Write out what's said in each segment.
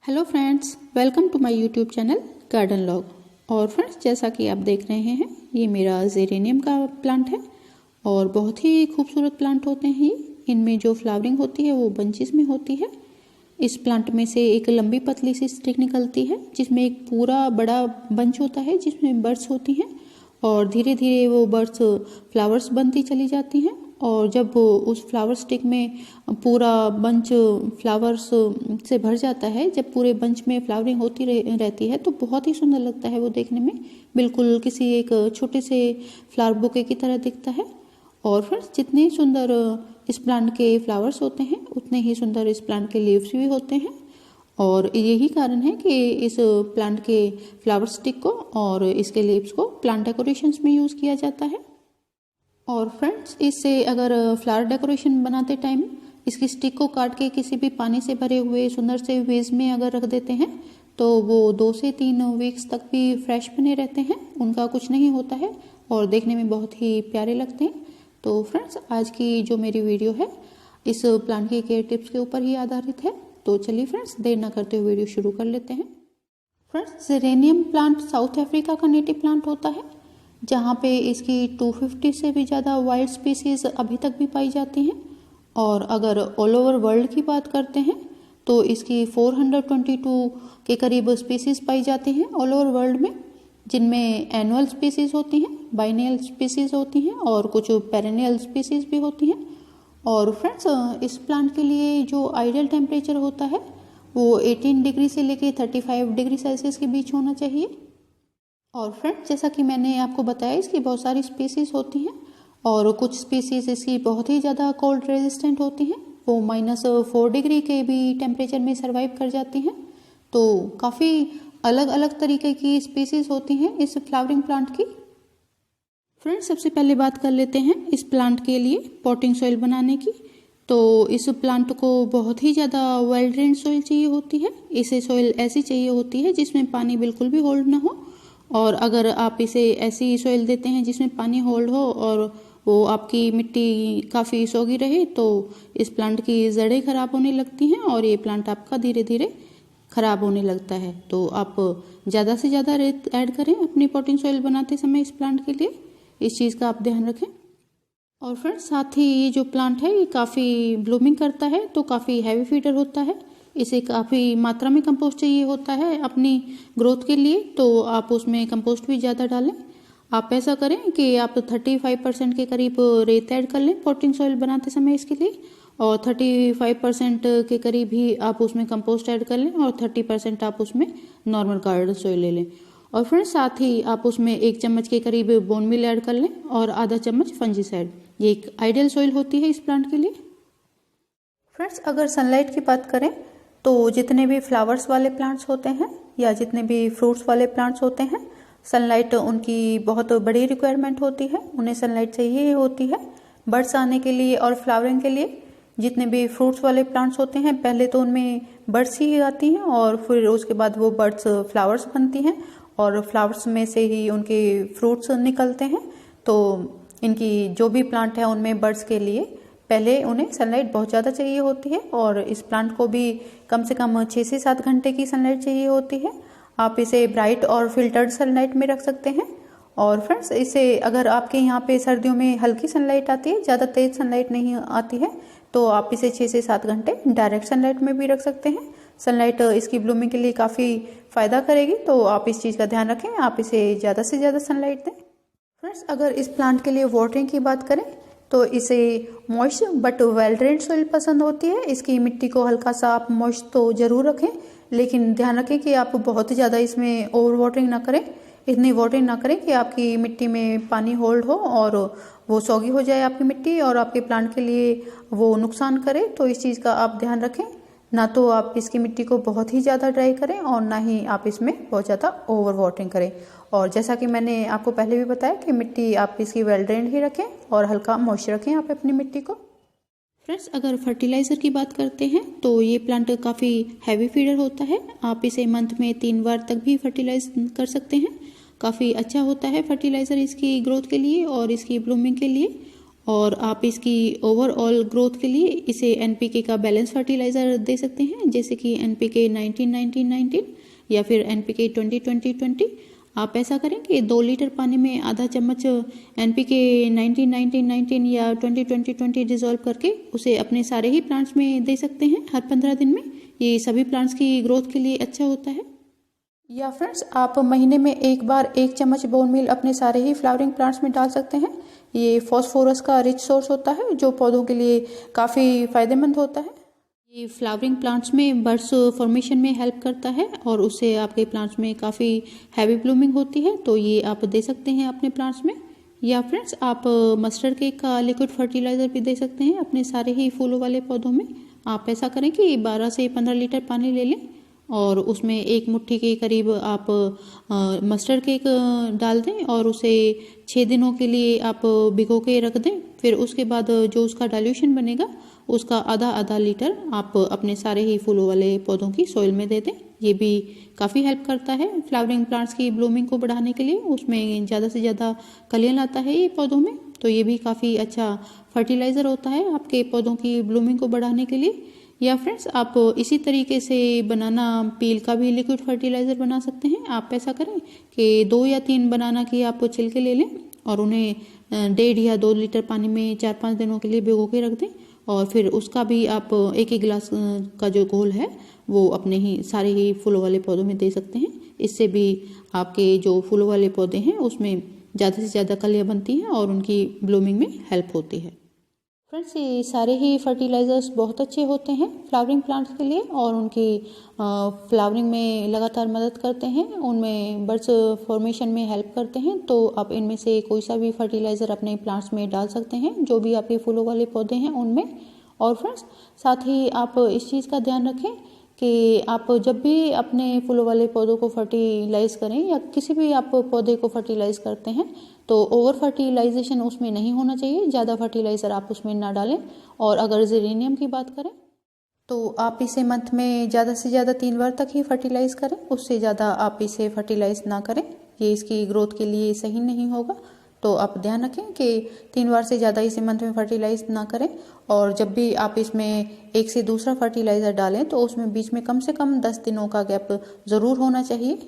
Hello friends, welcome to my YouTube channel garden log. और friends, जैसा कि आप देख रहे हैं, ये मेरा जेरेनियम का प्लांट है और बहुत ही खूबसूरत प्लांट होते हैं ये। इनमें जो फ्लावरिंग होती है वो बंचेस में होती है। इस प्लांट में से एक लंबी पतली सी स्टिक निकलती है जिसमें एक पूरा बड़ा बंच होता है जिसमें बर्ड्स होती हैं और धीरे धीरे वो बर्ड्स फ्लावर्स बनती चली जाती हैं। और जब उस फ्लावर स्टिक में पूरा बंच फ्लावर्स से भर जाता है, जब पूरे बंच में फ्लावरिंग होती रहती है तो बहुत ही सुंदर लगता है वो देखने में। बिल्कुल किसी एक छोटे से फ्लावर बुके की तरह दिखता है। और फ्रेंड्स, जितने सुंदर इस प्लांट के फ्लावर्स होते हैं उतने ही सुंदर इस प्लांट के लीव्स भी होते हैं। और यही कारण है कि इस प्लांट के फ्लावर स्टिक को और इसके लीव्स को प्लांट डेकोरेशंस में यूज़ किया जाता है। और फ्रेंड्स, इससे अगर फ्लावर डेकोरेशन बनाते टाइम इसकी स्टिक को काट के किसी भी पानी से भरे हुए सुंदर से वेज में अगर रख देते हैं तो वो 2 से 3 वीक्स तक भी फ्रेश बने रहते हैं, उनका कुछ नहीं होता है और देखने में बहुत ही प्यारे लगते हैं। तो फ्रेंड्स, आज की जो मेरी वीडियो है इस प्लांट के केयर टिप्स के ऊपर ही आधारित है। तो चलिए फ्रेंड्स, देर ना करते हुए वीडियो शुरू कर लेते हैं। Friends, geranium plant south Africa का नेटिव प्लांट होता है जहाँ पे इसकी 250 से भी ज़्यादा वाइल्ड स्पीसीज अभी तक भी पाई जाती हैं। और अगर ऑल ओवर वर्ल्ड की बात करते हैं तो इसकी 422 के करीब स्पीसीज पाई जाती हैं ऑल ओवर वर्ल्ड में, जिनमें एनुअल स्पीसीज होती हैं, बाइनियल स्पीसीज होती हैं और कुछ पेरेनियल स्पीसीज भी होती हैं। और फ्रेंड्स, इस प्लांट के लिए जो आइडियल टेम्परेचर होता है वो 18 डिग्री से लेके 35 डिग्री सेल्सियस के बीच होना चाहिए। और फ्रेंड्स, जैसा कि मैंने आपको बताया, इसकी बहुत सारी स्पीसीज होती हैं और कुछ स्पीसीज इसकी बहुत ही ज़्यादा कोल्ड रेजिस्टेंट होती हैं, वो -4 डिग्री के भी टेम्परेचर में सर्वाइव कर जाती हैं। तो काफ़ी अलग अलग तरीके की स्पीसीज होती हैं इस फ्लावरिंग प्लांट की। फ्रेंड्स, सबसे पहले बात कर लेते हैं इस प्लांट के लिए पॉटिंग सॉइल बनाने की। तो इस प्लांट को बहुत ही ज़्यादा वेल ड्रेन सॉइल चाहिए होती है। इसे सॉइल ऐसी चाहिए होती है जिसमें पानी बिल्कुल भी होल्ड ना हो। और अगर आप इसे ऐसी सॉइल देते हैं जिसमें पानी होल्ड हो और वो आपकी मिट्टी काफ़ी सोगी रहे तो इस प्लांट की जड़ें खराब होने लगती हैं और ये प्लांट आपका धीरे धीरे खराब होने लगता है। तो आप ज़्यादा से ज़्यादा रेत ऐड करें अपनी पॉटिंग सॉइल बनाते समय इस प्लांट के लिए, इस चीज़ का आप ध्यान रखें। और फ्रेंड्स, साथ ही ये जो प्लांट है ये काफ़ी ब्लूमिंग करता है तो काफ़ी हैवी फीडर होता है। इसे काफ़ी मात्रा में कंपोस्ट चाहिए होता है अपनी ग्रोथ के लिए, तो आप उसमें कंपोस्ट भी ज़्यादा डालें। आप ऐसा करें कि आप 35% के करीब रेत ऐड कर लें पॉटिंग सॉइल बनाते समय इसके लिए, और 35% के करीब ही आप उसमें कंपोस्ट ऐड कर लें और 30% आप उसमें नॉर्मल गार्डन सॉइल ले लें। और फिर साथ ही आप उसमें 1 चम्मच के करीब बोन मील ऐड कर लें और आधा चम्मच फंजीसाइड। ये एक आइडियल सॉइल होती है इस प्लांट के लिए। फ्रेंड्स, अगर सनलाइट की बात करें तो जितने भी फ्लावर्स वाले प्लांट्स होते हैं या जितने भी फ्रूट्स वाले प्लांट्स होते हैं, सनलाइट उनकी बहुत बड़ी रिक्वायरमेंट होती है, उन्हें सनलाइट चाहिए होती है बर्ड्स आने के लिए और फ्लावरिंग के लिए। जितने भी फ्रूट्स वाले प्लांट्स होते हैं पहले तो उनमें बर्ड्स ही आती हैं और फिर उसके बाद वो बर्ड्स फ्लावर्स बनती हैं और फ्लावर्स में से ही उनके फ्रूट्स निकलते हैं। तो इनकी जो भी प्लांट है उनमें बर्ड्स के लिए पहले उन्हें सनलाइट बहुत ज़्यादा चाहिए होती है और इस प्लांट को भी कम से कम 6 से 7 घंटे की सनलाइट चाहिए होती है। आप इसे ब्राइट और फिल्टर्ड सनलाइट में रख सकते हैं। और फ्रेंड्स, इसे अगर आपके यहाँ पे सर्दियों में हल्की सनलाइट आती है, ज़्यादा तेज सनलाइट नहीं आती है, तो आप इसे 6 से 7 घंटे डायरेक्ट सनलाइट में भी रख सकते हैं। सनलाइट इसकी ब्लूमिंग के लिए काफ़ी फ़ायदा करेगी, तो आप इस चीज़ का ध्यान रखें, आप इसे ज़्यादा से ज़्यादा सनलाइट दें। फ्रेंड्स, अगर इस प्लांट के लिए वाटरिंग की बात करें तो इसे moist but well drained soil पसंद होती है। इसकी मिट्टी को हल्का सा आप मॉइस्ट तो ज़रूर रखें, लेकिन ध्यान रखें कि आप बहुत ज़्यादा इसमें ओवर वाटरिंग ना करें, इतनी वाटरिंग ना करें कि आपकी मिट्टी में पानी होल्ड हो और वो सॉगी हो जाए आपकी मिट्टी और आपके प्लांट के लिए वो नुकसान करे। तो इस चीज़ का आप ध्यान रखें, ना तो आप इसकी मिट्टी को बहुत ही ज़्यादा ड्राई करें और ना ही आप इसमें बहुत ज़्यादा ओवर वाटरिंग करें। और जैसा कि मैंने आपको पहले भी बताया कि मिट्टी आप इसकी वेल ड्रेन्ड ही रखें और हल्का मॉइस्चर रखें आप अपनी मिट्टी को। फ्रेंड्स, अगर फर्टिलाइज़र की बात करते हैं तो ये प्लांट काफ़ी हैवी फीडर होता है। आप इसे मंथ में 3 बार तक भी फर्टिलाइज कर सकते हैं। काफ़ी अच्छा होता है फर्टिलाइज़र इसकी ग्रोथ के लिए और इसकी ब्लूमिंग के लिए। और आप इसकी ओवरऑल ग्रोथ के लिए इसे एनपीके का बैलेंस फर्टिलाइज़र दे सकते हैं, जैसे कि एनपीके 19-19-19 या फिर एनपीके 20-20-20। आप ऐसा करें कि 2 लीटर पानी में आधा चम्मच एनपीके 19-19-19 या 20-20-20 डिज़ोल्व करके उसे अपने सारे ही प्लांट्स में दे सकते हैं हर 15 दिन में। ये सभी प्लांट्स की ग्रोथ के लिए अच्छा होता है। या फ्रेंड्स, आप महीने में एक बार 1 चम्मच बोन मील अपने सारे ही फ्लावरिंग प्लांट्स में डाल सकते हैं। ये फॉस्फोरस का रिच सोर्स होता है जो पौधों के लिए काफ़ी फायदेमंद होता है। ये फ्लावरिंग प्लांट्स में बड्स फॉर्मेशन में हेल्प करता है और उससे आपके प्लांट्स में काफ़ी हैवी ब्लूमिंग होती है, तो ये आप दे सकते हैं अपने प्लांट्स में। या फ्रेंड्स, आप मस्टर्ड केक का लिक्विड फर्टिलाइज़र भी दे सकते हैं अपने सारे ही फूलों वाले पौधों में। आप ऐसा करें कि 12 से 15 लीटर पानी ले लें और उसमें 1 मुट्ठी के करीब आप मस्टर्ड केक डाल दें और उसे 6 दिनों के लिए आप भिगो के रख दें। फिर उसके बाद जो उसका डाइल्यूशन बनेगा उसका आधा लीटर आप अपने सारे ही फूलों वाले पौधों की सॉइल में दे दें। ये भी काफ़ी हेल्प करता है फ्लावरिंग प्लांट्स की ब्लूमिंग को बढ़ाने के लिए। उसमें ज़्यादा से ज़्यादा कलियाँ लाता है ये पौधों में, तो ये भी काफ़ी अच्छा फर्टिलाइज़र होता है आपके पौधों की ब्लूमिंग को बढ़ाने के लिए। या फ्रेंड्स, आप इसी तरीके से बनाना पील का भी लिक्विड फर्टिलाइज़र बना सकते हैं। आप ऐसा करें कि 2 या 3 बनाना की आप छिलके ले लें और उन्हें 1.5 या 2 लीटर पानी में 4-5 दिनों के लिए भिगो के रख दें और फिर उसका भी आप 1 गिलास का जो घोल है वो अपने ही सारे ही फूलों वाले पौधों में दे सकते हैं। इससे भी आपके जो फूलों वाले पौधे हैं उसमें ज़्यादा से ज़्यादा कलियाँ बनती हैं और उनकी ब्लूमिंग में हेल्प होती है। फ्रेंड्स, ये सारे ही फर्टिलाइज़र्स बहुत अच्छे होते हैं फ्लावरिंग प्लांट्स के लिए और उनकी फ्लावरिंग में लगातार मदद करते हैं, उनमें बड्स फॉर्मेशन में हेल्प करते हैं। तो आप इनमें से कोई सा भी फर्टिलाइज़र अपने प्लांट्स में डाल सकते हैं जो भी आपके फूलों वाले पौधे हैं उनमें। और फ्रेंड्स, साथ ही आप इस चीज़ का ध्यान रखें कि आप जब भी अपने फूलों वाले पौधों को फर्टिलाइज करें या किसी भी आप पौधे को फर्टिलाइज करते हैं तो ओवर फर्टिलाइजेशन उसमें नहीं होना चाहिए, ज़्यादा फर्टिलाइज़र आप उसमें ना डालें। और अगर जेरेनियम की बात करें तो आप इसे मंथ में ज़्यादा से ज़्यादा 3 बार तक ही फर्टिलाइज़ करें, उससे ज़्यादा आप इसे फर्टिलाइज़ ना करें, ये इसकी ग्रोथ के लिए सही नहीं होगा। तो आप ध्यान रखें कि 3 बार से ज़्यादा इसे मंथ में फर्टिलाइज ना करें। और जब भी आप इसमें एक से दूसरा फर्टिलाइज़र डालें तो उसमें बीच में कम से कम 10 दिनों का गैप ज़रूर होना चाहिए।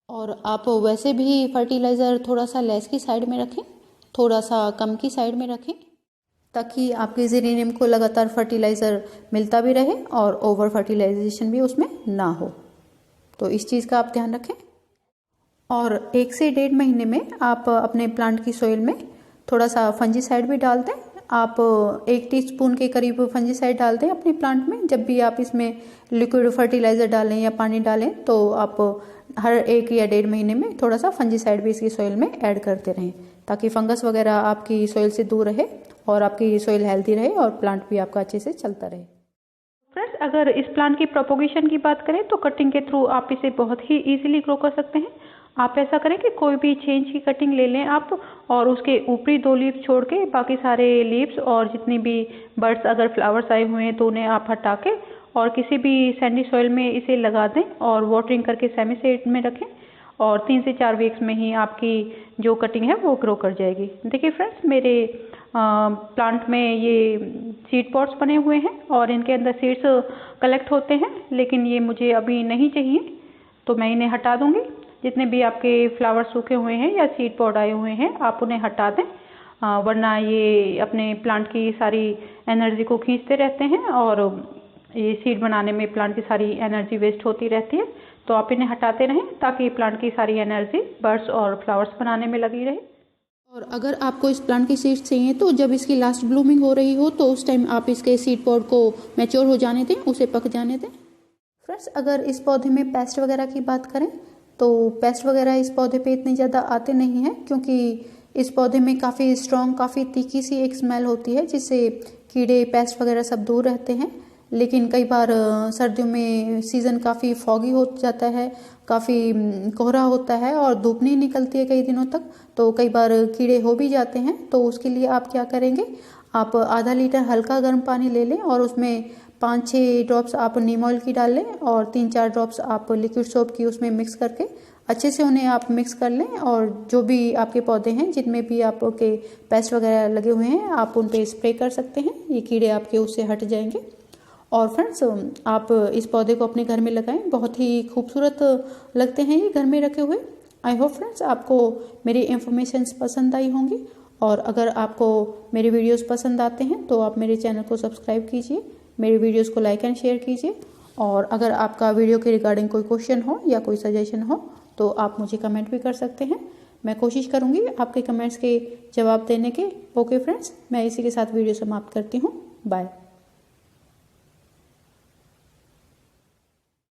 और आप वैसे भी फर्टिलाइज़र थोड़ा सा लेस की साइड में रखें, थोड़ा सा कम की साइड में रखें, ताकि आपके जेरेनियम को लगातार फर्टिलाइज़र मिलता भी रहे और ओवर फर्टिलाइजेशन भी उसमें ना हो। तो इस चीज़ का आप ध्यान रखें। और 1 से 1.5 महीने में आप अपने प्लांट की सॉइल में थोड़ा सा फंजीसाइड भी डाल दें। आप 1 टीस्पून के करीब फंजीसाइड डाल दें अपने प्लांट में। जब भी आप इसमें लिक्विड फर्टिलाइज़र डालें या पानी डालें तो आप हर 1 या 1.5 महीने में थोड़ा सा फंजीसाइड भी इसकी सॉइल में ऐड करते रहें, ताकि फंगस वगैरह आपकी सॉइल से दूर रहे और आपकी सॉइल हेल्दी रहे और प्लांट भी आपका अच्छे से चलता रहे। फ्रेंड्स, अगर इस प्लांट की प्रोपोगेशन की बात करें तो कटिंग के थ्रू आप इसे बहुत ही ईजिली ग्रो कर सकते हैं। आप ऐसा करें कि कोई भी 6 इंच की कटिंग ले लें आप और उसके ऊपरी 2 लीव्स छोड़ के बाकी सारे लीव्स और जितनी भी बर्ड्स अगर फ्लावर्स आए हुए हैं तो उन्हें आप हटा के और किसी भी सैंडी सॉइल में इसे लगा दें और वाटरिंग करके सेमी शेड में रखें और 3 से 4 वीक्स में ही आपकी जो कटिंग है वो ग्रो कर जाएगी। देखिए फ्रेंड्स, मेरे प्लांट में ये सीड पॉट्स बने हुए हैं और इनके अंदर सीड्स कलेक्ट होते हैं, लेकिन ये मुझे अभी नहीं चाहिए तो मैं इन्हें हटा दूंगी। जितने भी आपके फ्लावर सूखे हुए हैं या सीड पॉड आए हुए हैं आप उन्हें हटा दें, वरना ये अपने प्लांट की सारी एनर्जी को खींचते रहते हैं और ये सीड बनाने में प्लांट की सारी एनर्जी वेस्ट होती रहती है। तो आप इन्हें हटाते रहें ताकि प्लांट की सारी एनर्जी बर्ड्स और फ्लावर्स बनाने में लगी रहे। और अगर आपको इस प्लांट की सीड्स चाहिए तो जब इसकी लास्ट ब्लूमिंग हो रही हो तो उस टाइम आप इसके सीड पॉड को मैच्योर हो जाने दें, उसे पक जाने दें। फ्रेंड्स, अगर इस पौधे में पेस्ट वगैरह की बात करें तो पेस्ट वगैरह इस पौधे पे इतने ज़्यादा आते नहीं हैं, क्योंकि इस पौधे में काफ़ी स्ट्रॉन्ग, काफ़ी तीखी सी एक स्मेल होती है जिससे कीड़े पेस्ट वगैरह सब दूर रहते हैं। लेकिन कई बार सर्दियों में सीज़न काफ़ी फॉगी हो जाता है, काफ़ी कोहरा होता है और धूप नहीं निकलती है कई दिनों तक, तो कई बार कीड़े हो भी जाते हैं। तो उसके लिए आप क्या करेंगे, आप आधा लीटर हल्का गर्म पानी ले लें और उसमें 5-6 ड्रॉप्स आप नीम ऑयल की डाल लें और 3-4 ड्रॉप्स आप लिक्विड सोप की उसमें मिक्स करके अच्छे से उन्हें आप मिक्स कर लें और जो भी आपके पौधे हैं जिनमें भी आपके पेस्ट वगैरह लगे हुए हैं आप उन पे स्प्रे कर सकते हैं, ये कीड़े आपके उससे हट जाएंगे। और फ्रेंड्स आप इस पौधे को अपने घर में लगाएं, बहुत ही खूबसूरत लगते हैं ये घर में रखे हुए। आई होप फ्रेंड्स आपको मेरी इन्फॉर्मेशंस पसंद आई होंगी, और अगर आपको मेरे वीडियोस पसंद आते हैं तो आप मेरे चैनल को सब्सक्राइब कीजिए, मेरे वीडियोस को लाइक एंड शेयर कीजिए। और अगर आपका वीडियो के रिगार्डिंग कोई क्वेश्चन हो या कोई सजेशन हो तो आप मुझे कमेंट भी कर सकते हैं, मैं कोशिश करूँगी आपके कमेंट्स के जवाब देने के। ओके फ्रेंड्स, मैं इसी के साथ वीडियो समाप्त करती हूँ। बाय।